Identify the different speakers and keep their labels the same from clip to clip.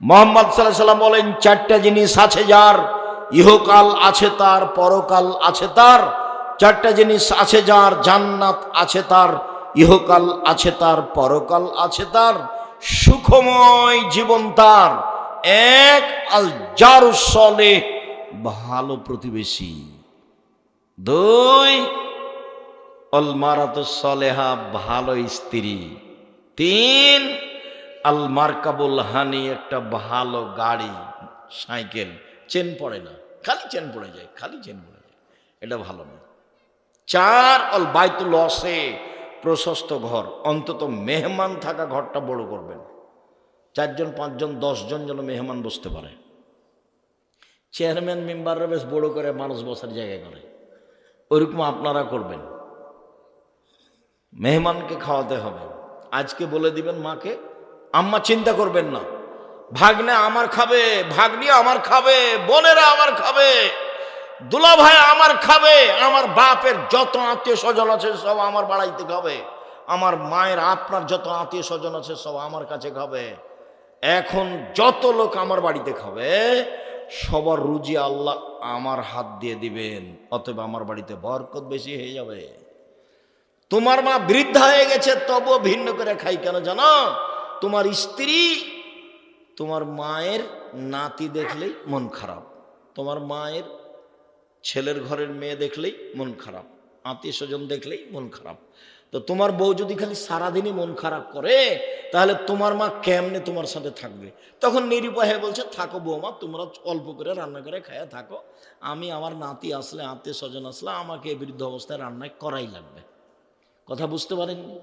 Speaker 1: মুহাম্মদ সাল্লাল্লাহু আলাইহি ওয়াসাল্লাম বলেন, চারটা জিনিস আছে যার, ইহকাল আছে তার, পরকাল আছে তার। চারটা জিনিস আছে যার, জান্নাত আছে তার, ইহকাল আছে তার, পরকাল আছে তার, সুখময় জীবন তার। এক, আল জারুস সালেহ, ভালো প্রতিবেশী। দুই, আল মারাতুস সালেহা, ভালো স্ত্রী। তিন, আল মারকাবুল হানি, একটা ভালো গাড়ি, সাইকেল, চেন পড়ে না, খালি চেন পড়ে যায়, খালি চেন পড়ে যায়, এটা ভালো না। চার, আল বাইতুল ওয়াসি, প্রশস্ত ঘর, অন্তত মেহমান থাকা ঘরটা বড় করবেন, 4 জন 5 জন 10 জন যেন মেহমান বসতে পারে। চেয়ারম্যান মেম্বাররা বেশ বড় করে মানুষ বসার জায়গা করে, ওইরকম আপনারা করবেন। মেহমানকে খাওয়াতে হবে। আজকে বলে দিবেন মাকে, আম্মা চিন্তা করবেন না, ভাগ্নে আমার খাবে, ভাগ্নি আমার খাবে, বোনেরা আমার খাবে, দুলা ভাই আমার খাবে, আমার বাপের যত আত্মীয় স্বজন আছে সব আমার বাড়াইতে খাবে, আমার মায়ের আপনার যত আত্মীয় স্বজন আছে সব আমার কাছে খাবে। এখন যত লোক আমার বাড়িতে খাবে সবার রুজি আল্লাহ আমার হাত দিয়ে দিবেন, অতএব আমার বাড়িতে বরকত বেশি হয়ে যাবে। তোমার মা বৃদ্ধা হয়ে গেছে তবুও ভিন্ন করে খাই কেন জানো? তোমার স্ত্রী তোমার মায়ের নাতি দেখলেই মন খারাপ, তোমার মায়ের ছেলের ঘরের মেয়ে দেখলেই মন খারাপ, আত্মীয় স্বজন দেখলেই মন খারাপ। তো তোমার বউ যদি খালি সারাদিনই মন খারাপ করে তাহলে তোমার মা কেমনে তোমার সাথে থাকবে? তখন নিরুপায় বলছে, থাকো বৌমা, তোমরা অল্প করে রান্না করে খায়া থাকো, আমি আমার নাতি আসলে, আত্মীয় স্বজন আসলে আমাকে বৃদ্ধ অবস্থায় রান্না করাই লাগবে। কথা বুঝতে পারেননি?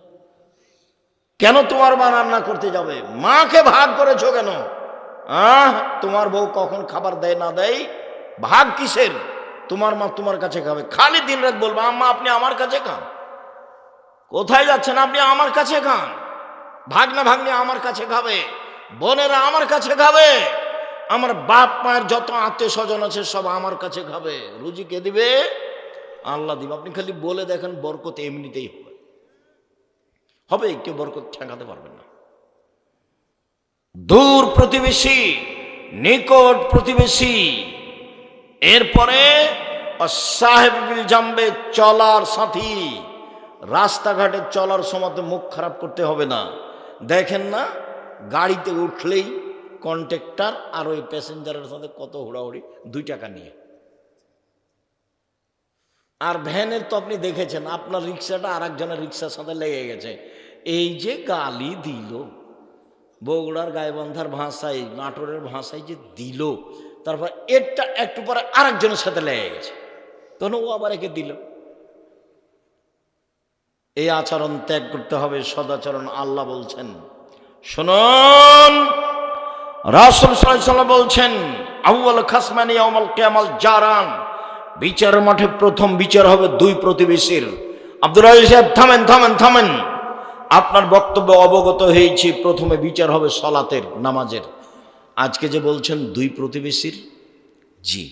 Speaker 1: কেন তোমার মা রান্না করতে যাবে? মাকে ভাগ করেছো কেন? তোমার বউ কখন খাবার দেয় না দেয় ভাগ কিসের? তোমার মা তোমার কাছে খাবে, খালি দিন রাত বলবো আম্মা আপনি আমার কাছে খান, কোথায় যাচ্ছেন আপনি আমার কাছে খান, ভাগনা ভাগ্নি আমার কাছে খাবে, বোনেরা আমার কাছে খাবে, আমার বাপ মায়ের যত আত্মীয় স্বজন আছে সব আমার কাছে খাবে। রুজি কে দিবে? আল্লাহ দিবে। আপনি খালি বলে দেখেন, বরকত এমনিতেই হবে, হবে, কেউ বরকত ঠেকাতে পারবেন না। দূর প্রতিবেশী, নিকট প্রতিবেশী, এরপরে সাহেব বিল জামবে, চলার সাথী, রাস্তাঘাটে চলার সময় মুখ খারাপ করতে হবে না। দেখেন না গাড়িতে উঠলেই কন্ট্রাক্টর আর ওই প্যাসেঞ্জারের সাথে কত হুড়াহুড়ি, 2 টাকা নিয়ে। আর ভ্যানের তো আপনি দেখেছেন, আপনার রিক্সাটা আর একজনের রিক্সার সাথে লেগে গেছে, এই যে গালি দিল, বগুড়ার গাইবান্ধার ভাষায়, নাটোরের ভাষায় যে দিল, তারপর এটা একটু পরে আরেকজনের সাথে লেগে গেছে, তখন ও আবার একে দিল। এই আচরণ ত্যাগ করতে হবে, সদাচরণ। আল্লাহ বলছেন, শুনুন, রাসূল সাল্লাল্লাহু আলাইহি ওয়াসাল্লাম বলছেন, আউয়াল খাসমানি ইয়াউমাল কিয়ামাল জারান, বিচারের মাঠে প্রথম বিচার হবে 2 প্রতিবেশীর। আব্দুল রাজ্জাক সাহেব থামেন থামেন থামেন, আপনার বক্তব্য অবগত হয়েছি, প্রথমে বিচার হবে সালাতের, নামাজের। আজকে যে বলছেন 2 প্রতিবেশীর, জি,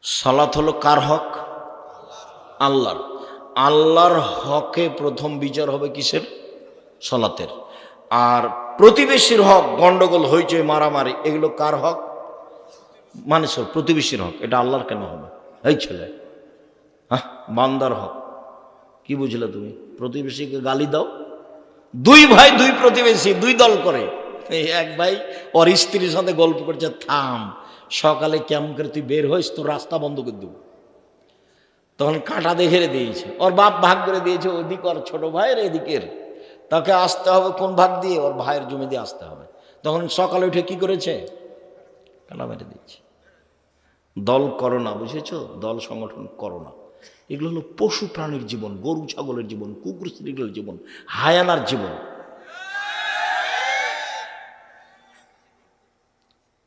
Speaker 1: সালাত হলো কার হক? আল্লাহর। আল্লাহর হকে প্রথম বিচার হবে কিসের? সালাতের। আর প্রতিবেশীর হক, গন্ডগোল, হইচই, মারামারি, এগুলো কার হক? মানুষের, প্রতিবেশীর হক। এটা আল্লাহর কেন হবে? এই ছেলে, বান্দার হক। কি বুঝলে তুমি? প্রতিবেশীকে গালি দাও। 2 ভাই 2 প্রতিবেশী, 2 দল করে। এই এক ভাই ওর স্ত্রীর সাথে গল্প করছে, থাম, সকালে কেমন করে তুই বের হইস, তোর রাস্তা বন্ধ করে দেবো। তখন কাঁটা দেখে দিয়েছে, ওর বাপ ভাগ করে দিয়েছে, ওদিক ওর ছোট ভাইয়ের, এদিকের, তাকে আসতে হবে কোন ভাগ দিয়ে? ওর ভাইয়ের জমি দিয়ে আসতে হবে। তখন সকালে উঠে কি করেছে? কাঁটা মেরে দিয়েছে। দল করো না, বুঝেছো? দল সংগঠন করো না। এগুলো হলো পশু প্রাণীর জীবন, গরু ছাগলের জীবন, কুকুর স্ত্রীগুলোর জীবন, হায়ানার জীবন।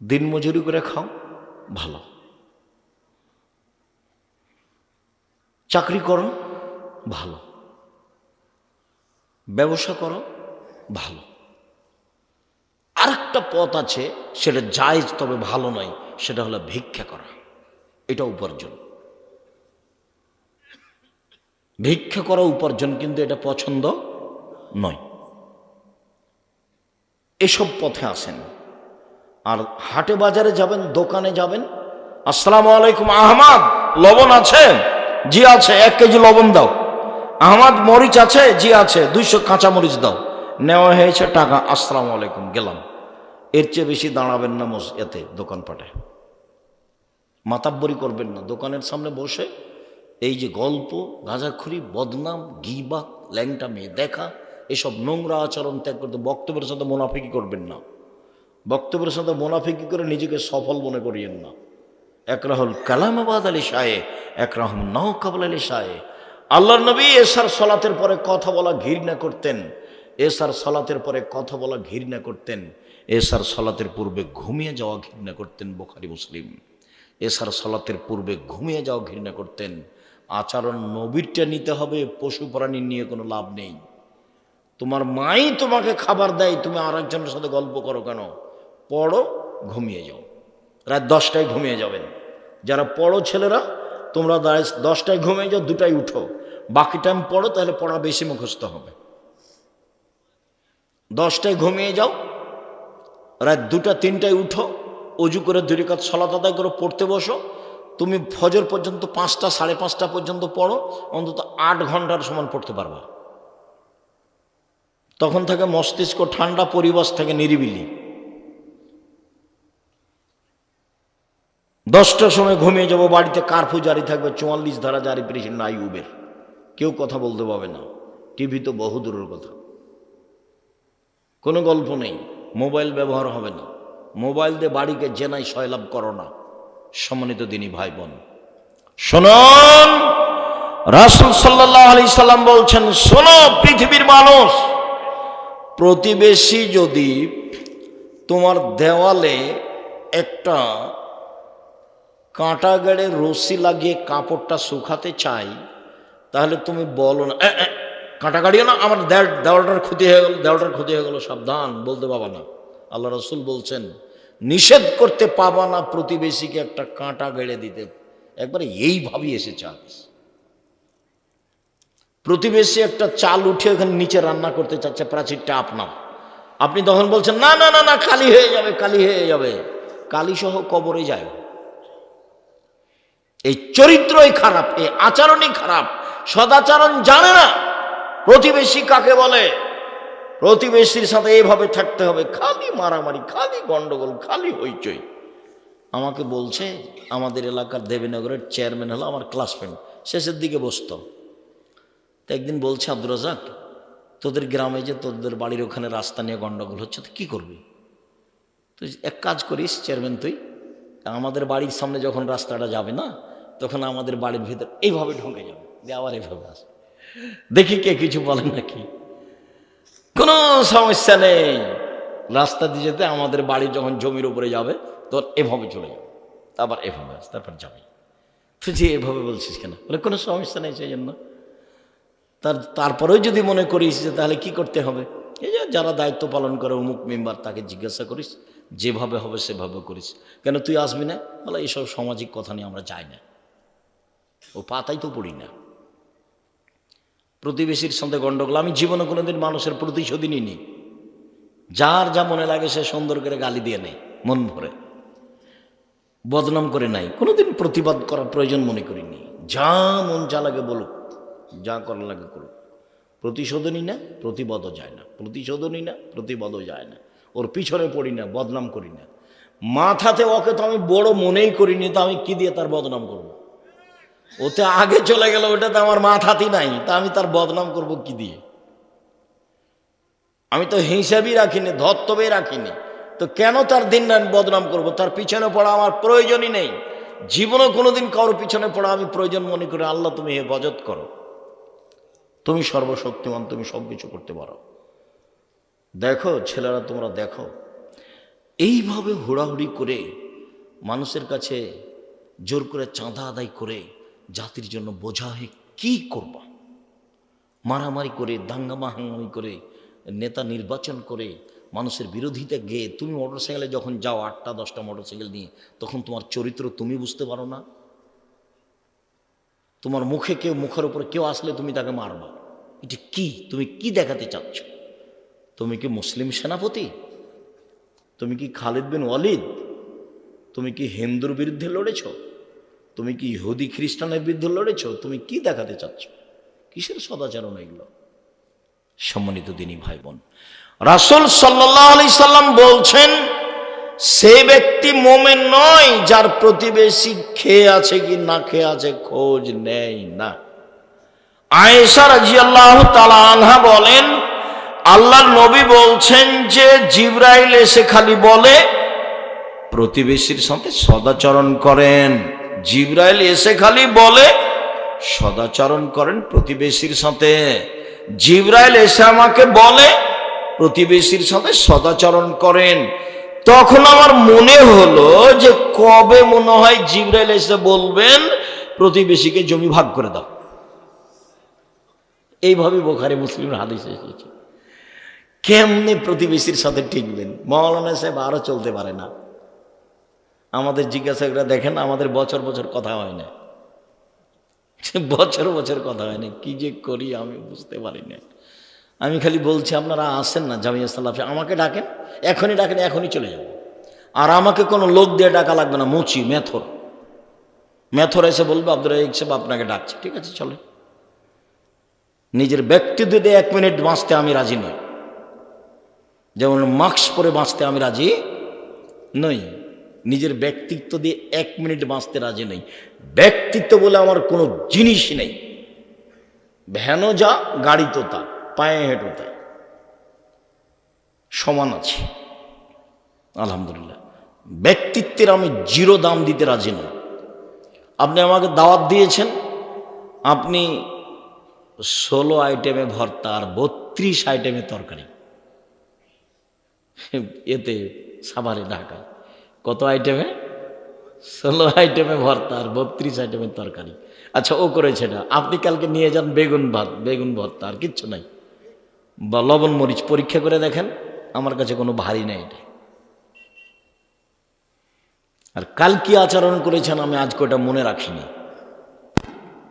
Speaker 1: দিন মজুরি করে খাও, ভালো। চাকরি করো, ভালো। ব্যবসা করো, ভালো। আরেকটা পথ আছে, সেটা জায়েজ তবে ভালো নয়, সেটা হলো ভিক্ষা করা। এটা উপার্জন, ভিক্ষা করা উপার্জন, কিন্তু এটা পছন্দ নয়। এসব পথে আসেন। আর হাটে বাজারে যাবেন, দোকানে যাবেন, আসসালামু আলাইকুম আহমদ, লবণ আছে? জি আছে, 1 কেজি লবণ দাও। আহমদ, মরিচ আছে? জি আছে, 200 কাঁচা মরিচ দাও। নেওয়া হয়েছে টাকা, আসসালামু আলাইকুম, গেলাম। এর চেয়ে বেশি দাঁড়াবেন না এতে দোকানপাটে, মাতাব্বরি করবেন না। দোকানের সামনে বসে এই যে গল্প, গাঁজাখুরি, বদনাম, গিবত, ল্যাংটা মেয়ে দেখা, এসব নোংরা আচরণ ত্যাগ করতে, বক্তব্যের সাথে মুনাফিকি করবেন না। বক্তব্যের সাথে মুনাফিকি করে নিজেকে সফল মনে করিয়েন না। একরাহুল কালামাবাদ আলী শাহে, একরাহুম নাও কাবল আলী শাহে। আল্লাহর নবী এশার সলাতের পরে কথা বলা ঘৃণা করতেন। এশার সলাতের পরে কথা বলা ঘৃণা করতেন। এশার সলাতের পূর্বে ঘুমিয়ে যাওয়া ঘৃণা করতেন। বুখারী মুসলিম। এশার সলাতের পূর্বে ঘুমিয়ে যাওয়া ঘৃণা করতেন। আচরণ নবীরটা নিতে হবে, পশু প্রাণী নিয়ে কোনো লাভ নেই। তোমার মাই তোমাকে খাবার দেয়, তুমি আরেকজনের সাথে গল্প করো কেন? পড়ো, ঘুমিয়ে যাও। রাত 10টায় ঘুমিয়ে যাবেন। যারা পড়ো ছেলেরা, তোমরা 10টায় ঘুমিয়ে যাও, 2টায় উঠো, বাকি টাইম পড়ো, তাহলে পড়া বেশি মুখস্থ হবে। 10টায় ঘুমিয়ে যাও, রাত 2টা 3টায় উঠো, অজু করে 2 রাকাত সালাত আদায় করে পড়তে বসো। তুমি ফজর পর্যন্ত 5টা 5:30 পর্যন্ত পড়ো, অন্তত 8 ঘন্টার সমান পড়তে পারবা। তখন থেকে মস্তিষ্ক ঠান্ডা, পরিবেশ থেকে নিরিবিলি। 10টার সময় ঘুমিয়ে যাবো, বাড়িতে কারফিউ জারি থাকবে, 44 ধারা জারি, প্রেসিডেন্ট আইয়ুবের, কেউ কথা বলতে পাবে না। টিভি তো বহু দূরের কথা, কোনো গল্প নেই। মোবাইল ব্যবহার হবে না। মোবাইল দিয়ে বাড়িকে জেনাই সয়লাভ করো না। সম্মানিত দিনী ভাই বোন শুনুন, রাসূল সাল্লাল্লাহু আলাইহি সাল্লাম বলছেন, শোনো পৃথিবীর মানুষ, প্রতিবেশী যদি তোমার দেওয়ালে একটা কাঁটা গেড়ে রশি লাগিয়ে কাপড়টা শুকাতে চাই, তাহলে তুমি বলো না, কাঁটা গাড়িও না, আমার দেওয়ালটার ক্ষতি হয়ে গেল, দেওয়ালটার ক্ষতি হয়ে গেল, সাবধান, বলতে পাবা না। আল্লাহ রাসূল বলছেন, নিষেধ করতে পাবা না প্রতিবেশীকে একটা কাঁটা গেড়ে দিতে। একবারে এইভাবেই এসেছে আদেশ। প্রতিবেশী একটা চাল উঠে ওখানে নিচে রান্না করতে চাচ্ছে, প্রাচীরটা আপনার, আপনি তখন বলছেন না না না না, কালি হয়ে যাবে, কালি হয়ে যাবে। কালি সহ কবরে যায়। এই চরিত্রই খারাপ, এই আচরণই খারাপ, সদাচরণ জানে না প্রতিবেশী কাকে বলে। প্রতিবেশীর সাথে এইভাবে থাকতে হবে, খালি মারামারি, খালি গন্ডগোল, খালি হইচই। আমাকে বলছে, আমাদের এলাকার দেবীনগরের চেয়ারম্যান হলো আমার ক্লাসমেট, শেষের দিকে বসত। তো একদিন বলছে, আব্দুর রাজাক, তোদের গ্রামে যে তোদের বাড়ির ওখানে রাস্তা নিয়ে গন্ডগোল হচ্ছে, তো কী করবি? তুই এক কাজ করিস চেয়ারম্যান, তুই আমাদের বাড়ির সামনে যখন রাস্তাটা যাবে না, তখন আমাদের বাড়ির ভিতর এইভাবে ঢুকে যাবে, দিয়ে আবার এইভাবে আসবে, দেখি কে কিছু বলেন নাকি। কোনো সমস্যা নেই, রাস্তা দিয়ে যেতে আমাদের বাড়ি যখন জমির উপরে যাবে তখন এভাবে চলে যাবে, আবার এভাবে আস, তারপর যাবে। তুই যে এভাবে বলছিস কেন? বলে কোনো সমস্যা নেই, সেই জন্য। তারপরেও যদি মনে করিস যে তাহলে কি করতে হবে, এই যে যারা দায়িত্ব পালন করে অমুক মেম্বার, তাকে জিজ্ঞাসা করিস, যেভাবে হবে সেভাবে করিস। কেন তুই আসবি না? বলে এইসব সামাজিক কথা নিয়ে আমরা যাই না, ও পাতাই তো পড়ি না। প্রতিবেশীর সঙ্গে গন্ডগোল, আমি জীবনে কোনোদিন মানুষের প্রতিশোধই নিইনি। যার যা মনে লাগে সে সুন্দর করে গালি দিয়ে নেয়, মন ভরে, বদনাম করে নাই, কোনোদিন প্রতিবাদ করার প্রয়োজন মনে করিনি। যা মন যা লাগে বলুক, যা করার লাগে করুক। প্রতিশোধনই না, প্রতিবাদও যায় না, প্রতিশোধনই না, প্রতিবাদও যায় না। ওর পিছনে পড়ি না, বদনাম করি না। মাথাতে ওকে তো আমি বড় মনেই করিনি, তো আমি কি দিয়ে তার বদনাম করব? ওতে আগে চলে গেল, ওটাতে আমার মাথাতেই নাই, তা আমি তার বদনাম করব কি দিয়ে? আমি তো হিসাবই রাখিনি, ধর্তব্যই রাখিনি, তো কেন তার দিন রাত বদনাম করব? তার পিছনে পড়া আমার প্রয়োজনই নেই। জীবনে কোনোদিন কারোর পিছনে পড়া আমি প্রয়োজন মনে করি। আল্লাহ তুমি হেফাজত করো, তুমি সর্বশক্তিমান, তুমি সব কিছু করতে পারো। দেখো ছেলেরা, তোমরা দেখো, এইভাবে হুড়াহুড়ি করে মানুষের কাছে জোর করে চাঁদা আদায় করে জাতির জন্য বোঝা হয়ে কি করবা? মারামারি করে, দাঙ্গামা হাঙ্গামি করে, নেতা নির্বাচন করে, মানুষের বিরোধিতা গেয়ে তুমি মোটরসাইকেলে যখন যাও, 8টা 10টা মোটরসাইকেল নিয়ে, তখন তোমার চরিত্র তুমি বুঝতে পারো না। তোমার মুখের উপরে কেউ আসলে তুমি তাকে মারবা। এটা কি? তুমি কি দেখাতে চাচ্ছ? তুমি কি মুসলিম সেনাপতি? তুমি কি খালিদ বিন ওয়ালিদ? তুমি কি হিন্দুর বিরুদ্ধে লড়েছ? তুমি কি ইহুদি খ্রিস্টানের বিরুদ্ধে লড়েছ? তুমি কি দেখাতে চাচ্ছ? কিসের সদাচরণ এগুলো? সম্মানিত দিনী ভাই বোন, রাসূল সাল্লাল্লাহু আলাইহি সাল্লাম বলছেন, সে ব্যক্তি মোমেন নয় যার প্রতিবেশী খেয়ে আছে কি না খেয়ে আছে খোঁজ নেয় না। আয়েশা রাদিয়াল্লাহু তাআলা আনহা বলেন, আল্লাহর নবী বলছেন যে জিবরাইল এসে খালি বলে প্রতিবেশীর সাথে সদাচরণ করেন। জিবরাইল এসে খালি বলে সদাচরণ করেন প্রতিবেশীর সাথে। জিবরাইল এসে আমাকে বলে প্রতিবেশীর সাথে সদাচরণ করেন। তখন আমার মনে হলো যে কবে মনে হয় জিবরাইল এসে বলবেন প্রতিবেশীকে জমি ভাগ করে দাও। এইভাবে বুখারী মুসলিমের হাদিস এসেছে। কেমনে প্রতিবেশীর সাথে টিকবেন? মাওলানা সাহেব আরো চলতে পারে না। আমাদের জিজ্ঞাসা করে দেখেন, আমাদের বছর বছর কথা হয় না, বছর বছর কথা হয় না। কি যে করি আমি বুঝতে পারি না। আমি খালি বলছি আপনারা আসেন না জামিয়া সালাফিয়া, আমাকে ডাকেন, এখনই ডাকেন, এখনই চলে যাব। আর আমাকে কোনো লোক দিয়ে ডাকা লাগবে না। মুচি মেথর এসে বলবে আব্দুর রাজ্জাক সাহেব আপনাকে ডাকছে, ঠিক আছে চলে। নিজের ব্যক্তিত্ব দিয়ে 1 মিনিট বাঁচতে আমি রাজি নই, যেমন মাস্ক পরে বাঁচতে আমি রাজি নই। নিজের ব্যক্তিত্ব দিয়ে 1 মিনিট বাঁচতে রাজি নই। ব্যক্তিত্ব বলে আমার কোনো জিনিসই নেই। ভ্যানও যা, গাড়ি তো তা, পায়ে হেঁটো তাই, সমান আছে আলহামদুলিল্লাহ। ব্যক্তিত্বের আমি 0 দাম দিতে রাজি নই। আপনি আমাকে দাওয়াত দিয়েছেন, আপনি 16 আইটেমে ভর্তা আর 32 আইটেমে তরকারি। এতে সাভারে ঢাকায় কত আইটেমে? 16 আইটেমে ভর্তা আর 32 আইটেমের তরকারি। আচ্ছা ও করেছে না, আপনি কালকে নিয়ে যান বেগুন ভর্তা, আর কিচ্ছু নাই, বা লবণ মরিচ পরীক্ষা করে দেখেন, আমার কাছে কোনো ভারী নেই এটা। আর কাল কি আচরণ করেছেন আমি আজ কটা মনে রাখিনি।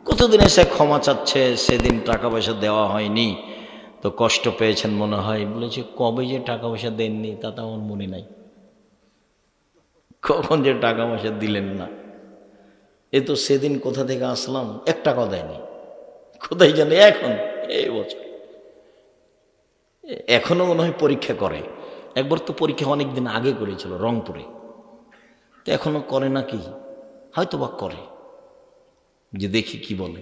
Speaker 1: কতদিন এসে ক্ষমা চাচ্ছে, সেদিন টাকা পয়সা দেওয়া হয়নি তো কষ্ট পেয়েছেন মনে হয়। বলেছে কবে যে টাকা পয়সা দেননি তা তো আমার মনে নাই, কখন যে টাকা পয়সা দিলেন না। এ তো সেদিন কোথা থেকে আসলাম 1 টাকাও দেয়নি, কোথায় জানি এখন এই বছর। এখনো মনে হয় পরীক্ষা করে। একবার তো পরীক্ষা অনেক দিন আগে করেছিল রংপুরে, তো এখনো করে নাকি, হয়তো বা করে, যে দেখি কি বলে।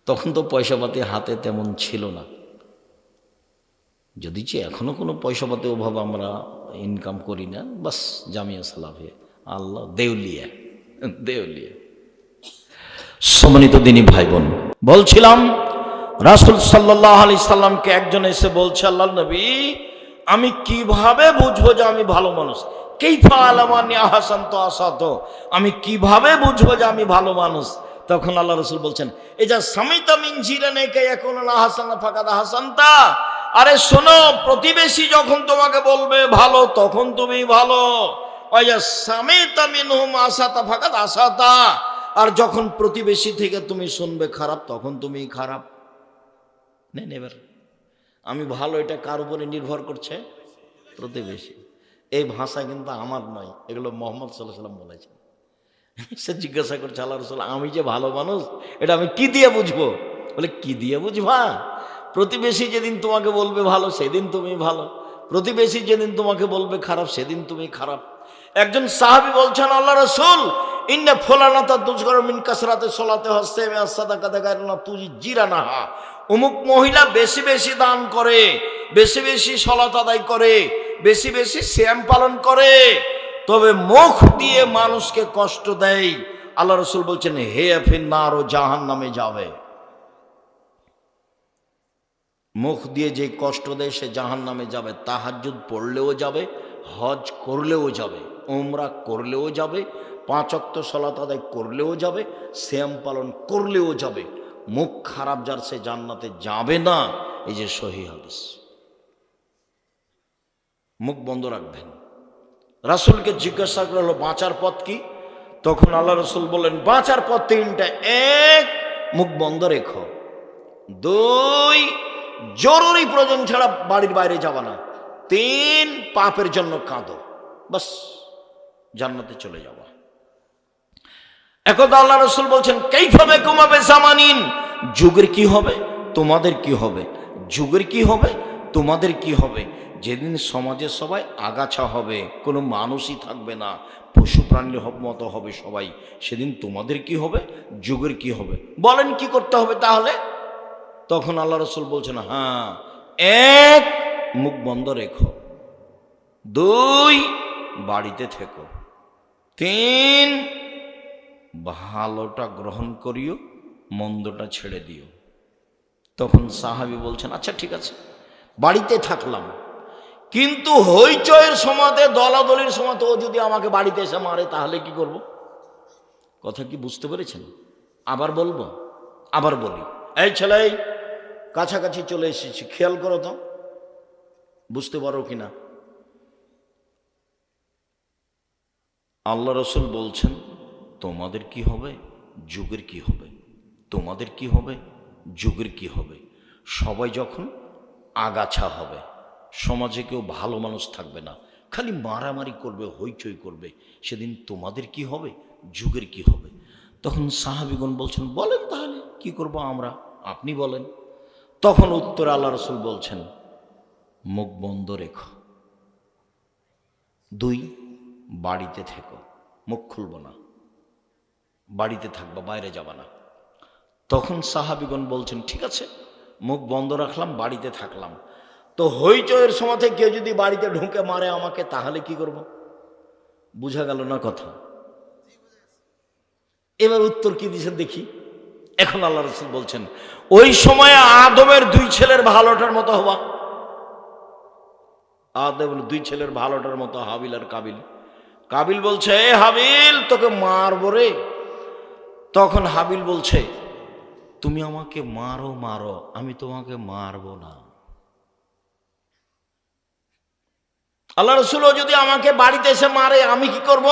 Speaker 1: তখন তো পয়সাপাতি হাতে তেমন ছিল না, যদি যে এখনো কোনো পয়সাপাতি অভাব আমরা ইনকাম করি না, বাস জামিয়া সালাফিয়া আল্লাহ দেউলিয়া। সম্মানিত দিনী ভাই বোন, বলছিলাম রাসূল সাল্লাল্লাহু আলাইহি সাল্লামকে একজন এসে বলছে, আল্লাহর নবী আমি কিভাবে বুঝবো যে আমি ভালো মানুষ? কাইফা আলামানি আহসানতু আসাতু, আমি কিভাবে বুঝবো যে আমি ভালো মানুষ? তখন আল্লাহ রাসূল বলছেন, এজা সামিতা মিন জিরানাকা ইয়াকুনু আহসানা ফাকাদ আহসানতা। আরে শোনো, প্রতিবেশী যখন তোমাকে বলবে ভালো তখন তুমি ভালো। ওয়া সামিতা মিনহুম আসাতা ফাকাদ আসাতা, আর যখন প্রতিবেশী থেকে তুমি শুনবে খারাপ তখন তুমি খারাপ। নেন এবার আমি ভালো, এটা কার উপরে নির্ভর করছে? প্রতিবেশী। এই ভাষা কিন্তু আমার নয়, এগুলো মুহাম্মদ সাল্লাল্লাহু আলাইহি ওয়াসাল্লাম বলেছেন। সে জিজ্ঞাসা করছে, আল্লাহ রাসূল আমি যে ভালো মানুষ এটা আমি কি দিয়ে বুঝবো? বলে কি দিয়ে বুঝবা? প্রতিবেশী যেদিন তোমাকে বলবে ভালো সেদিন তুমি ভালো, প্রতিবেশী যেদিন তোমাকে বলবে খারাপ সেদিন তুমি খারাপ। একজন সাহাবী বলছেন, আল্লাহ রাসূল ইন্না ফুলানাতা তুজকারু মিন কাসরাতি সলাতে হাসামে সাদাকাতা গায়রুনা তুজিরানাহা, অমুক মহিলা বেশি বেশি দান করে, বেশি বেশি সালাত আদায় করে, বেশি বেশি সিয়াম পালন করে, তবে মুখ দিয়ে মানুষকে কষ্ট দেয়। আল্লাহ রাসূল বলছেন হে ফিন্নার, ও জাহান্নামে যাবে। মুখ দিয়ে যে কষ্ট দেয় সে জাহান্নামে যাবে। তাহাজ্জুদ পড়লেও যাবে, হজ করলেও যাবে, উমরা করলেও যাবে, 5 ওয়াক্ত সালাত আদায় করলেও যাবে, সিয়াম পালন করলেও যাবে। মুখ খারাপ যার সে জান্নাতে যাবে না। এই যে সহিহ হাদিস। মুখ বন্ধ রাখবেন। রাসূলকে জিজ্ঞাসা করা হলো বাঁচার পথ কি? তখন আল্লাহ রাসূল বললেন বাঁচার পথ 3টা। 1, মুখ বন্ধ রেখো। 2, জরুরি প্রয়োজন ছাড়া বাড়ির বাইরে যাবা না। 3 পাপের জন্য কাঁদো, বাস জান্নাতে চলে যাওয়া। একদা আল্লাহ রাসূল বলছেন কাইফা বিকুম বিজামানিন, যুগের কি হবে তোমাদের কি হবে, যুগের কি হবে তোমাদের কি হবে। যেদিন সমাজে সবাই আগাছা হবে, কোনো মানুষই থাকবে না, পশু প্রাণীর মতো হবে সবাই, সেদিন তোমাদের কি হবে, যুগের কি হবে। বলেন কি করতে হবে তাহলে? তখন আল্লাহ রাসূল বলছেন, হ্যাঁ, 1 মুখ বন্ধ রেখো, 2 বাড়িতে থেকো, 3 ভালোটা গ্রহণ করিও, মন্দটা ছেড়ে দিও। তখন সাহাবী বলছেন, আচ্ছা ঠিক আছে, বাড়িতে থাকলাম, কিন্তু হইচয়ের সময়তে, দলাদলির সময়তে ও যদি আমাকে বাড়িতে এসে মারে তাহলে কি করব? কথা কি বুঝতে পেরেছেন? আবার বলবো, আবার বলি, এই ছেলে, কাছাকাছি চলে এসেছি, খেয়াল করো তো, বুঝতে পারো কিনা। আল্লাহ রাসূল বলছেন তোমাদের কি হবে, যুগের কি হবে, তোমাদের কি হবে, যুগের কি হবে। সবাই যখন আগাছা হবে, সমাজে কেউ ভালো মানুষ থাকবে না, খালি মারামারি করবে, হইচই করবে, সেদিন তোমাদের কি হবে, যুগের কি হবে। তখন সাহাবীগণ বলছেন, বলেন তাহলে কি করব আমরা, আপনি বলেন। তখন উত্তরে আল্লাহ রাসূল বলছেন, মুখ বন্ধ রেখো, 2 বাড়িতে থেকো, মুখ খুলবো না, বাড়িতে থাকবা, বাইরে যাবা না। তখন সাহাবীগণ বলছেন, ঠিক আছে, মুখ বন্ধ রাখলাম, বাড়িতে থাকলাম, তো হইচয়ের সময় কেউ যদি বাড়িতে ঢুকে মারে আমাকে তাহলে কি করব? বুঝা গেল না কথা? এবার উত্তর কি দিয়েছেন দেখি। এখন আল্লাহ রাসূল বলছেন, ওই সময় আদমের 2 ছেলের ভালোটার মতো হওয়া। আদমের 2 ছেলের ভালোটার মতো, হাবিল আর কাবিল। কাবিল বলছে, এ হাবিল, তোকে মারবো রে। তখন হাবিল বলছে, তুমি আমাকে মারো মারো, আমি তোমাকে মারবো না। আল্লাহ রাসূল যদি আমাকে বাড়িতে এসে মারে আমি কি করব?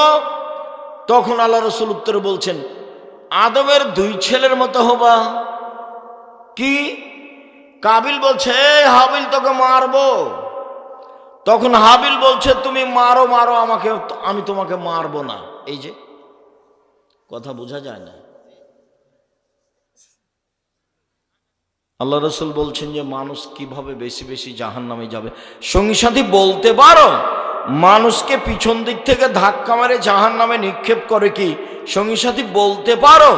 Speaker 1: তখন আল্লাহ রাসূল উত্তরে বলছেন, আদমের 2 ছেলের মতো হবা। কি? কাবিল বলছে, হাবিল, তোকে মারবো। তখন হাবিল বলছে, তুমি মারো মারো আমাকে, আমি তোমাকে মারবো না। এই যে কথা বোঝা যায় না? আল্লাহ রাসূল বলছেন যে মানুষ কিভাবে বেশি বেশি জাহান্নামে যাবে। সঙ্গী সাথী বলতে পারো মানুষকে পিছন দিক থেকে ধাক্কা মারে জাহান্নামে নিক্ষেপ করে কি? সঙ্গী সাথী বলতে পারো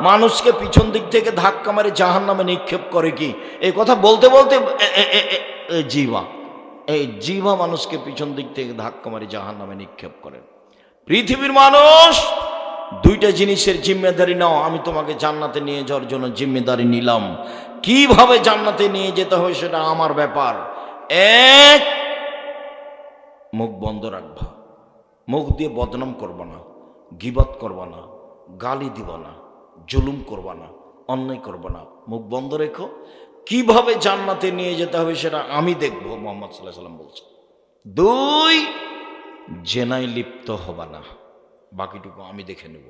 Speaker 1: মানুষকে পিছন দিক থেকে ধাক্কা মারে জাহান্নামে নিক্ষেপ করে কি? এই কথা বলতে বলতে এই জিহ্বা মানুষকে পিছন দিক থেকে ধাক্কা মারে জাহান্নামে নিক্ষেপ করে। পৃথিবীর মানুষ 2টা জিনিসের জিম্মেদারি নাও, আমি তোমাকে জান্নাতে নিয়ে যাওয়ার জন্য জিম্মেদারি নিলাম। কিভাবে জান্নাতে নিয়ে যেতে হয় সেটা আমার ব্যাপার। 1, মুখ বন্ধ রাখবা, মুখ দিয়ে বদনাম করবা না, গীবত করবা না, গালি দিবা না, জুলুম করবা না, অন্যায় করবা না, মুখ বন্ধ রেখো। কিভাবে জান্নাতে নিয়ে যেতে হবে সেটা আমি দেখবো, মুহাম্মদ সাল্লাল্লাহু আলাইহি ওয়াসাল্লাম বলছে। 2, জেনায় লিপ্ত হবা না, বাকিটুকু আমি দেখে নেব,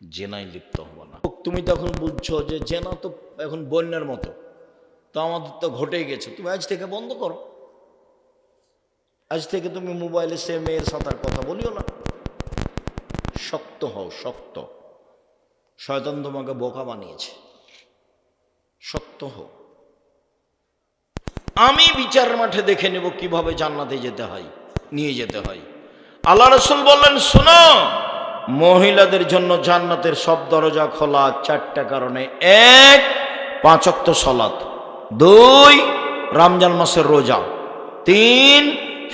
Speaker 1: জেনায় লিপ্ত হবা না। তুমি তখন বুঝছো যে জেনা তো এখন বন্যার মতো, তো আমাদের তো ঘটেই গেছে, তুমি আজ থেকে বন্ধ করো। আজ থেকে তুমি মোবাইলে সে মেয়ের সাথে কথা বলিও না। শক্ত হও, শক্ত। শয়তান তোমাকে বোকা বানিয়েছে, শক্ত হও। আমি বিচার মাঠে দেখে নেব কিভাবে জান্নাতে যেতে হয়, নিয়ে যেতে হয়। আল্লাহ রাসূল বললেন, শোনো, মহিলাদের জন্য জান্নাতের সব দরজা খোলা 4টা কারণে। 1, 5 ওয়াক্ত সালাত, 2, রমজান মাসের রোজা, 3,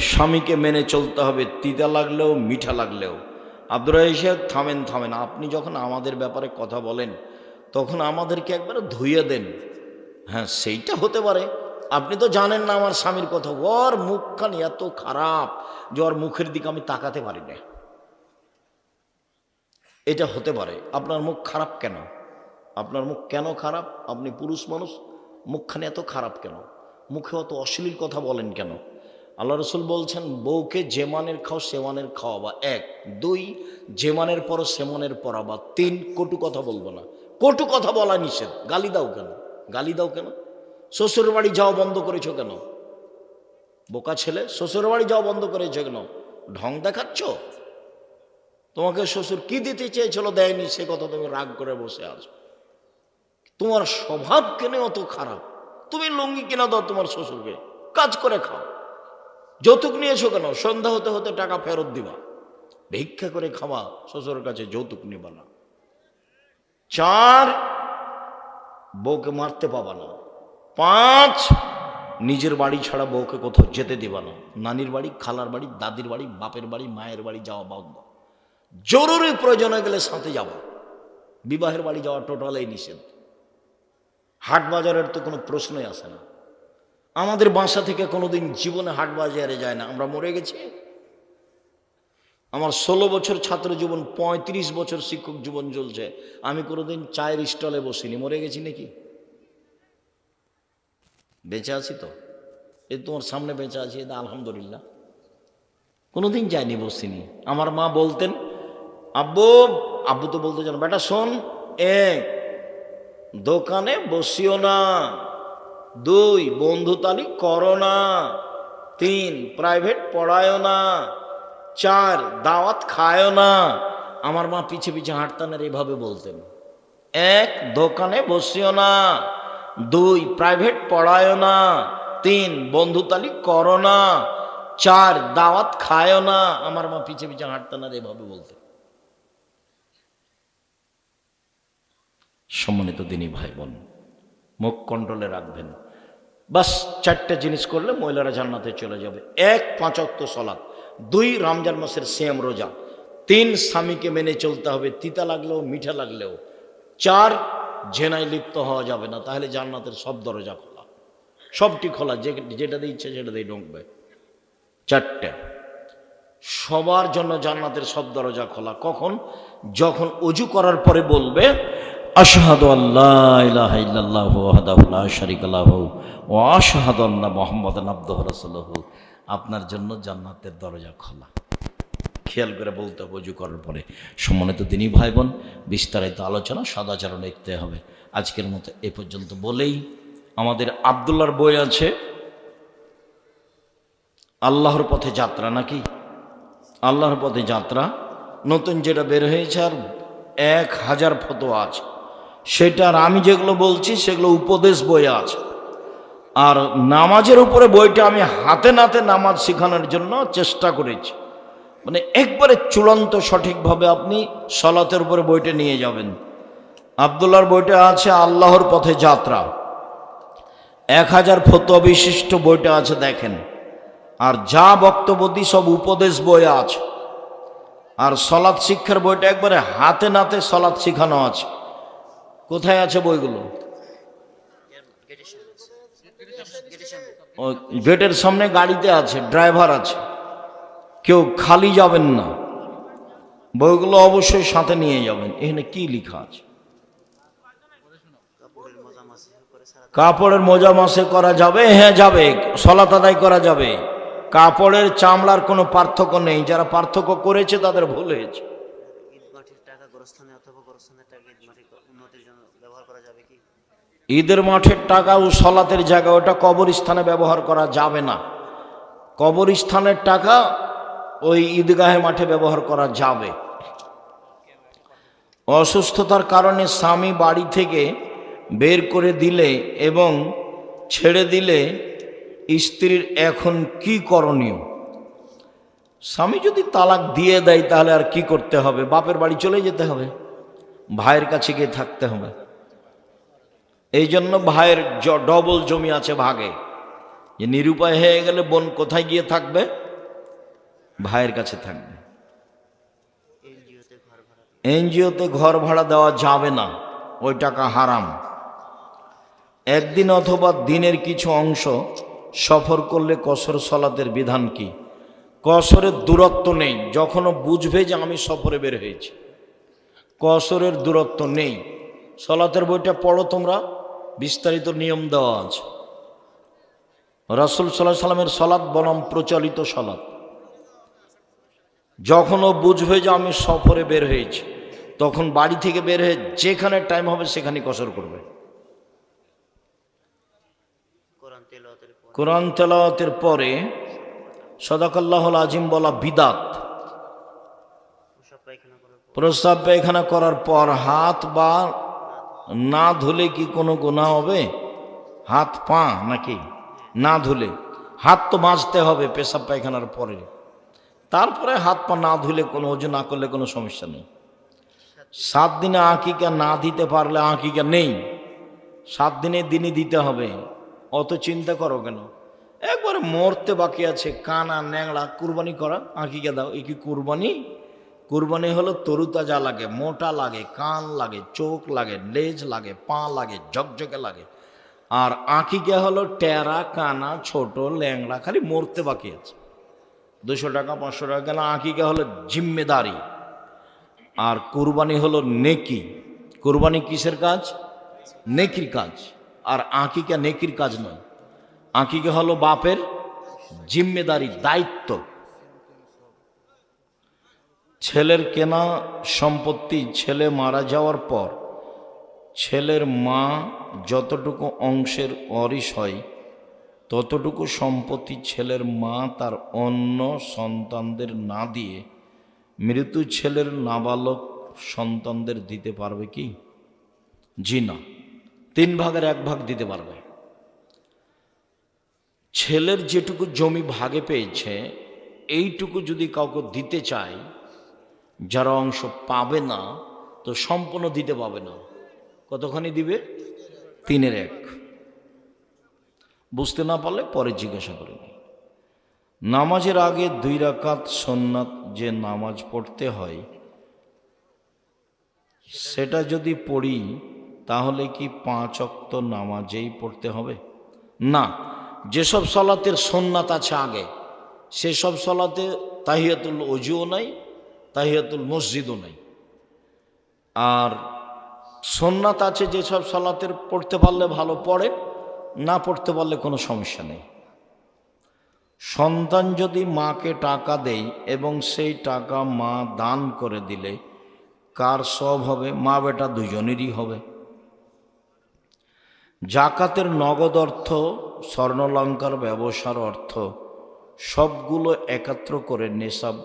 Speaker 1: স্বামীকে মেনে চলতে হবে, তিতা লাগলেও মিঠা লাগলেও। আব্দুর রাহিম, থামেন থামেন, আপনি যখন আমাদের ব্যাপারে কথা বলেন তখন আমাদেরকে একবার ধুইয়ে দেন। হ্যাঁ, সেইটা হতে পারে, আপনি তো জানেন না আমার স্বামীর কথা, ওর মুখখানি এত খারাপ যে ওর মুখের দিকে আমি তাকাতে পারি না। এটা হতে পারে। আপনার মুখ খারাপ কেন? আপনার মুখ কেন খারাপ? আপনি পুরুষ মানুষ, মুখখানি এত খারাপ কেন? মুখে অত অশ্লীল কথা বলেন কেন? আল্লাহ রাসূল বলছেন, বউকে যে মানের খাও সে মানের খাওয়াবা। 1, 2, যে মানের পরো সে মানের পরাবা। 3, কটু কথা বলবো না। কটু কথা বলা নিষেধ। গালি দাও কেন? গালি দাও কেন? শ্বশুর বাড়ি যাও বন্ধ করেছো কেন? বোকা ছেলে, শ্বশুর বাড়ি যাওয়া বন্ধ করেছে কেন? ঢং দেখাচ্ছ? তোমাকে শ্বশুর কি দিতে চেয়েছিল দেয়নি, সে কথা তুমি রাগ করে বসে আছো। তোমার স্বভাব কেন অত খারাপ? তুমি লুঙ্গি কিনা দাও তোমার শ্বশুরকে, কাজ করে খাও। যৌতুক নিয়েছো কেন? সন্ধ্যা হতে হতে টাকা ফেরত দিবা। ভিক্ষা করে খাওয়া, শ্বশুরের কাছে যৌতুক নিবা না। 4, বউকে মারতে পাবা না। 5, নিজের বাড়ি ছাড়া বউকে কোথাও যেতে দিবা না। নানির বাড়ি, খালার বাড়ি, দাদির বাড়ি, বাপের বাড়ি, মায়ের বাড়ি যাওয়া বন্ধ। জরুরি প্রয়োজনে গেলে সাথে যাবা। বিবাহের বাড়ি যাওয়া টোটালেই নিষেধ। হাট বাজারের তো কোনো প্রশ্নই আসে না। আমাদের বাসা থেকে কোনোদিন জীবনে হাট বাজারে যায় না। আমরা মরে গেছি। আমার 16 বছর ছাত্র জীবন, 35 বছর শিক্ষক জীবন চলছে, আমি কোনোদিন চায়ের স্টলে বসিনি। মরে গেছি নাকি? বেঁচে আছি তো, এই তোমার সামনে বেঁচে আছি, এটা আলহামদুলিল্লাহ। কোনোদিন যাইনি, বসিনি। আমার মা বলতেন, আব্বু, আব্বু তো বলতে জানো, বেটা শোন, 1, দোকানে বসিও না। 2, বন্ধুতালি করো না। 3, প্রাইভেট পড়ায়ও না। 4, দাওয়াত খায়ও না। আমার মা পিছে পিছে হাঁটতেন আর এভাবে বলতেন, 1, দোকানে বসিও না। 2, প্রাইভেট পড়ায়ও না। 3, বন্ধুতালি করো না। 4, দাওয়াত খায়ও না। আমার মা পিছে পিছে হাঁটতেন আর এভাবে বলতেন। সম্মানিত দিনী ভাই বোন, মুখ কন্ট্রোলে রাখবেন। বাস 4টে জিনিস করলে মহিলারা জান্নাতে চলে যাবে। 1, 5 ওয়াক্ত সালাত। 2, রমজান মাসের সিয়াম রোজা। 3, স্বামীকে মেনে চলতে হবে, তিতা লাগলেও মিঠা লাগলেও। 4, জেনায় লিপ্ত হওয়া যাবে না, তাহলে জান্নাতের সব দরজা খোলা, সবটি খোলা, যেটাতে ইচ্ছে সেটাতেই ঢুকবে। 4টে, সবার জন্য জান্নাতের সব দরজা খোলা। কখন? যখন ওযু করার পরে বলবে, আশহাদু আল্লা ইলাহা ইল্লাল্লাহু ওয়াহদাহু লা শারীকা লাহু ওয়া আশহাদু আন্না মুহাম্মাদান আবদুহু ওয়া রাসূলুহু। আপনার জন্য জান্নাতের দরজা খোলা। খেয়াল করে বলতে হবে ওযু করার পরে। সম্মানিত দিনী ভাই বোন, বিস্তারিত আলোচনা সদাচরণ দেখতে হবে। আজকের মতো এ পর্যন্ত বলেই, আমাদের আব্দুল্লাহর বই আছে আল্লাহর পথে যাত্রা, নাকি? আল্লাহর পথে যাত্রা নতুন যেটা বের হয়েছে, আর 1000 ফতোয়া আছে সেটা। আর আমি যেগুলো বলছি সেগুলো উপদেশ বই আছে। আর নামাজের উপরে বইটা আমি হাতে নাতে নামাজ শেখানোর জন্য চেষ্টা করেছি, মানে একবারে চূড়ান্ত সঠিকভাবে আপনি সালাতের উপরে বইটা নিয়ে যাবেন। আব্দুল্লাহর বইটা আছে আল্লাহর পথে যাত্রা, 1000 ফতোয়া বিশিষ্ট বইটা আছে, দেখেন। আর যা বক্তব্য দিই সব উপদেশ বই আছে। আর সালাত শিক্ষার বইটা একবারে হাতে নাতে সালাত শেখানো আছে। কোথায় আছে বইগুলো? গেটের সামনে গাড়িতে আছে, ড্রাইভার আছে, কেউ খালি যাবেন না, বইগুলো অবশ্যই সাথে নিয়ে যাবেন। এখানে কি লেখা আছে? কাপড়ের মোজা মাসে করা যাবে? হ্যাঁ যাবে, সালাত আদায় করা যাবে। কাপড়ের চামড়ার কোনো পার্থক্য নেই, যারা পার্থক্য করেছে তাদের ভুল হয়েছে। ঈদের মাঠের টাকা ও সলাতের জায়গা, ওটা কবরস্থানে ব্যবহার করা যাবে না। কবরস্থানের টাকা ওই ঈদগাহে মাঠে ব্যবহার করা যাবে। অসুস্থতার কারণে স্বামী বাড়ি থেকে বের করে দিলে এবং ছেড়ে দিলে স্ত্রীর এখন কি করণীয়? স্বামী যদি তালাক দিয়ে দেয় তাহলে আর কি করতে হবে? বাপের বাড়ি চলে যেতে হবে, ভাইয়ের কাছে গিয়ে থাকতে হবে। এই জন্য ভাইয়ের ডবল জমি আছে ভাগে, যে নিরুপায় হয়ে গেলে বোন কোথায় গিয়ে থাকবে? ভাইয়ের কাছে থাকবে। এনজিওতে ঘর ভাড়া দেওয়া যাবে না, ওই টাকা হারাম। একদিন অথবা দিনের কিছু অংশ সফর করলে কসর সালাতের বিধান কি? কসরের দূরত্ব নেই, যখনও বুঝবে যে আমি সফরে বের হয়েছি, কসরের দূরত্ব নেই। সালাতের বইটা পড়ো তোমরা, বিস্তারিত নিয়ম দেওয়া আছে। রাসূল সাল্লাল্লাহু আলাইহি সাল্লামের সালাত বনাম প্রচলিত সালাত। যখনও বুঝবে যে আমি সফরে বের হয়েছি, তখন বাড়ি থেকে বের হয়ে যেখানে টাইম হবে সেখানে কসর করবে। কোরআন তেলাওয়াতের পরে সাদাকাল্লাহুল আজিম বলা বিদাত। প্রস্রাব পায়খানা করার পর হাত বা না ধুলে কি কোনো গুনাহ হবে? হাত পা নাকি না ধুলে? হাত তো মাজতে হবে পেশাব পায়খানার পরে, তারপরে হাত পা না ধুলে কোনো ওযু না করলে কোনো সমস্যা নেই। 7 দিনে আকিকা না দিতে পারলে আকিকা নেই, 7 দিনের দিনই দিতে হবে। অত চিন্তা করো কেন? একবারে মরতে বাকি আছে, কানা ন্যাংড়া কুরবানি করা, আকিকা দাও। এই কি কুরবানি? কুরবানি হলো তরুতাজা লাগে, মোটা লাগে, কান লাগে, চোখ লাগে, লেজ লাগে, পা লাগে, ঝকঝকে লাগে। আর আকিকা হলো টেরা কানা ছোট ল্যাংড়া, খালি মরতে বাকি আছে। 200 টাকা 500 টাকা কেন? আকিকা হলো জিম্মেদারি, আর কুরবানি হলো নেকি। কুরবানি কিসের কাজ? নেকির কাজ। আর আকিকা নেকির কাজ নয়। আকিকা হলো বাপের জিম্মেদারি, দায়িত্ব। ছেলের কেনা সম্পত্তি ছেলে মারা যাওয়ার পর ছেলের মা যতটুকু অংশের ওয়ারিশ হয় ততটুকু সম্পত্তি ছেলের মা তার অন্য সন্তানদের না দিয়ে মৃত্যু ছেলের নাবালক সন্তানদের দিতে পারবে কি? জি না, 3 ভাগের 1 ভাগ দিতে পারবে। ছেলের যেটুকু জমি ভাগে পেয়েছে এইটুকু যদি কাউকে দিতে চায়, যারা অংশ পাবে না তো সম্পূর্ণ দিতে পাবে না। কতখানি দিবে? 3/1। বুঝতে না পারলে পরে জিজ্ঞাসা করে নি। নামাজের আগে 2 রাকাত সুন্নাত যে নামাজ পড়তে হয় সেটা যদি পড়ি তাহলে কি 5 ওয়াক্ত নামাজেই পড়তে হবে? না, যেসব সালাতের সুন্নাত আছে আগে সেসব সালাতে তাহিয়াতুল ওযুও নাই, তাহিয়াতুল মসজিদও নাই। আর সুন্নাত আছে যেসব সালাতের পড়তে পারলে ভালো, পড়ে, না পড়তে পারলে কোনো সমস্যা নেই। সন্তান যদি মাকে টাকা দেয় এবং সেই টাকা মা দান করে দিলে কার সব হবে? মা বেটা দুজনেরই হবে। জাকাতের নগদ অর্থ, স্বর্ণালঙ্কার ব্যবসার অর্থ সবগুলো একত্র করে নেশাব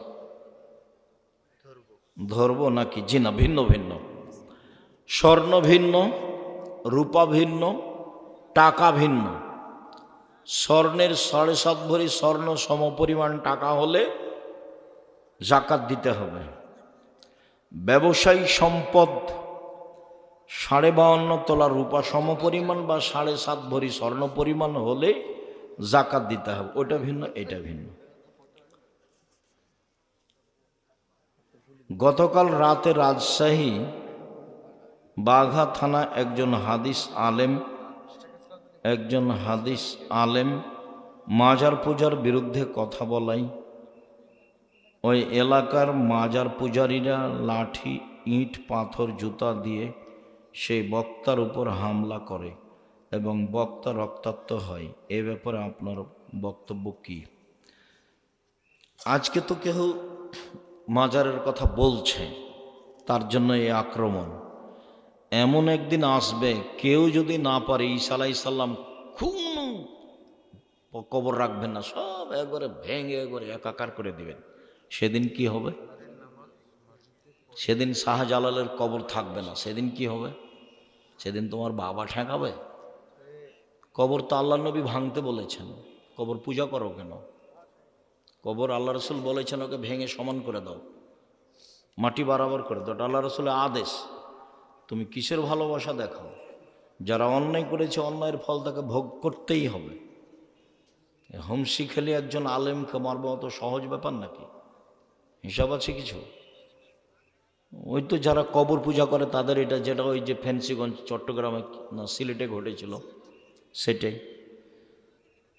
Speaker 1: ধরবো নাকি? জি না, ভিন্ন ভিন্ন। স্বর্ণ ভিন্ন, রূপা ভিন্ন, টাকা ভিন্ন। স্বর্ণের 7.5 ভরি স্বর্ণ সমপরিমাণ টাকা হলে জাকাত দিতে হবে। ব্যবসায়ী সম্পদ 52.5 তোলা রূপা সমপরিমাণ বা 7.5 ভরি স্বর্ণ পরিমাণ হলে জাকাত দিতে হবে। ওটা ভিন্ন, এটা ভিন্ন। গতকাল রাতে রাজশাহী বাঘা থানা একজন হাদিস আলেম মাজার পূজার বিরুদ্ধে কথা বলাই ওই এলাকার মাজার পূজারীরা লাঠি, ইট, পাথর, জুতা দিয়ে সেই বক্তার উপর হামলা করে এবং বক্তা রক্তাক্ত হয়। এ ব্যাপারে আপনার বক্তব্য কি? আজকে তো কেউ মাজারের কথা বলছে, তার জন্য এই আক্রমণ। এমন একদিন আসবে কেউ যদি না পারে ঈসা আলাইহিস সালাম কোনো কবর রাখবেন না, সব একবারে ভেঙে একবারে একাকার করে দিবেন। সেদিন কি হবে? সেদিন শাহজালালের কবর থাকবে না। সেদিন কি হবে? সেদিন তোমার বাবা ঠেকাবে। কবর তো আল্লাহ নবী ভাঙতে বলেছেন, কবর পূজা করো কেন? কবর আল্লাহ রসুল বলেছেন ওকে ভেঙে সমান করে দাও, মাটি বরাবর করে দাও। আল্লাহ রসুলের আদেশ। তুমি কিসের ভালোবাসা দেখাও? যারা অন্যায় করেছে অন্যায়ের ফল তাকে ভোগ করতেই হবে। হোমসি খেলে একজন আলেমকে মারব অত সহজ ব্যাপার নাকি? হিসাব আছে কিছু? ওই তো যারা কবর পূজা করে তাদের এটা, যেটা ওই যে ফেন্সিগঞ্জ চট্টগ্রামে না সিলেটে ঘটেছিল সেটাই।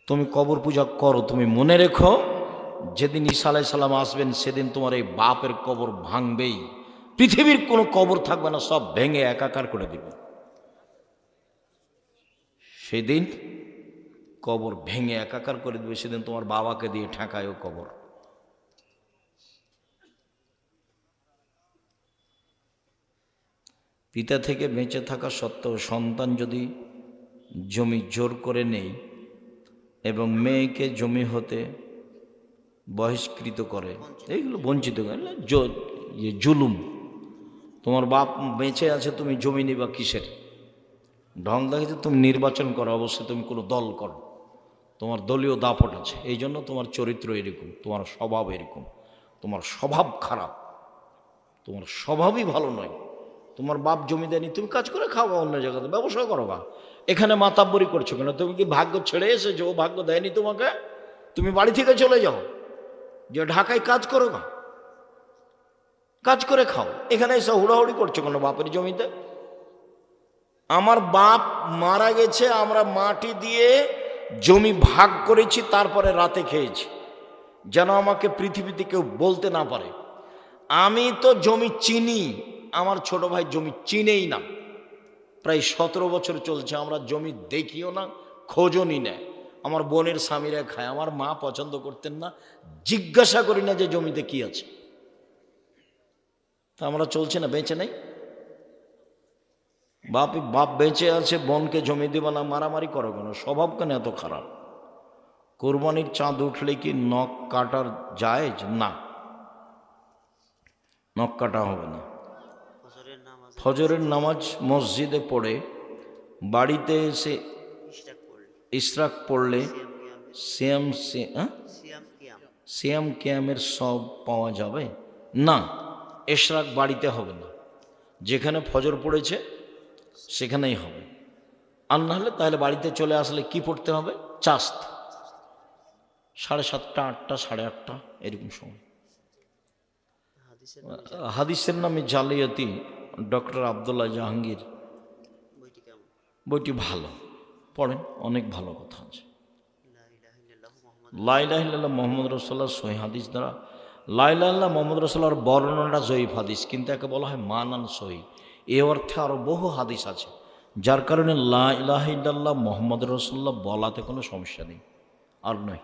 Speaker 1: তুমি কবর পূজা করো, তুমি মনে রেখো যেদিন ঈসা আলাইহিস সালাম আসবেন সেদিন তোমার এই বাপের কবর ভাঙবেই। পৃথিবীর কোনো কবর থাকবে না, সব ভেঙে একাকার করে দিবে। সেদিন কবর ভেঙে একাকার করে দিবে। সেদিন তোমার বাবাকে দিয়ে ঠেকায় ও কবর। পিতা থেকে বেঁচে থাকা সত্ত্বেও সন্তান যদি জমি জোর করে নেই এবং মেয়েকে জমি হতে বহিষ্কৃত করে, এইগুলো বঞ্চিত করে, জুলুম। তোমার বাপ বেঁচে আছে, তুমি জমি নিবা কিসের? ঢং দেখেছে, তুমি নির্বাচন করো, অবশ্যই তুমি কোনো দল করো, তোমার দলীয় দাপট আছে, এই জন্য তোমার চরিত্র এরকম, তোমার স্বভাব এরকম, তোমার স্বভাব খারাপ, তোমার স্বভাবই ভালো নয়। তোমার বাপ জমি দেয়নি, তুমি কাজ করে খাওয়া, অন্য জায়গাতে ব্যবসা করো বা এখানে মাতাব্বরি করছো কেন? তুমি কি ভাগ্য ছেড়ে এসেছো? ও ভাগ্য দেয়নি তোমাকে, তুমি বাড়ি থেকে চলে যাও, যে ঢাকায় কাজ করো না, কাজ করে খাও, এখানে এসে হুড়াহুড়ি করছো কেন বাপের জমিতে? আমার বাপ মারা গেছে, আমরা মাটি দিয়ে জমি ভাগ করেছি, তারপরে রাতে খেয়েছি, যেন আমাকে পৃথিবীতে কেউ বলতে না পারে। আমি তো জমি চিনি, আমার ছোট ভাই জমি চিনেই না, প্রায় 17 বছর চলছে, আমরা জমি দেখিও না, খোঁজও নি নেয়। আমার বোনের স্বামীরা খায়, আমার মা পছন্দ করতেন না, জিজ্ঞাসা করি না যে জমিতে কি আছে। তা আমরা চলছি না, বেঁচে নেই। বাপ বেঁচে আছে, বোনকে জমি দেবে না, মারামারি করো কেন? স্বভাব কেন এত খারাপ? কোরবানির চাঁদ উঠলে কি নখ কাটার জায়েজ? না, নখ কাটা হবে না। ফজরের নামাজ মসজিদে পড়ে বাড়িতে এসে ইশরাক পড়লে সিয়াম কিয়ামের সব পাওয়া যাবে না। ইশরাক বাড়িতে হবে না, যেখানে ফজর পড়েছে সেখানেই হবে। আর না হলে তাহলে বাড়িতে চলে আসলে কি পড়তে হবে? চাস্ত 7:30, 8টা, 8:30 এরকম সময়। হাদিসের নামে জালিয়াতি, ডক্টর আব্দুল্লাহ জাহাঙ্গীর, বইটি ভালো, পড়েন, অনেক ভালো কথা আছে। লা ইলাহা ইল্লাল্লাহ মুহাম্মদ রাসূলুল্লাহ সহিহ হাদিস দ্বারা, লা ইলাহা ইল্লাল্লাহ মুহাম্মদ রাসূলুল্লাহর বর্ণনাটা জয়ীফ হাদিস, কিন্তু একে বলা হয় মানান সহিহ। এ অর্থে আরো বহু হাদিস আছে, যার কারণে লা ইলাহা ইল্লাল্লাহ মুহাম্মদ রাসূলুল্লাহ বলাতে কোনো সমস্যা নেই। আর নয়,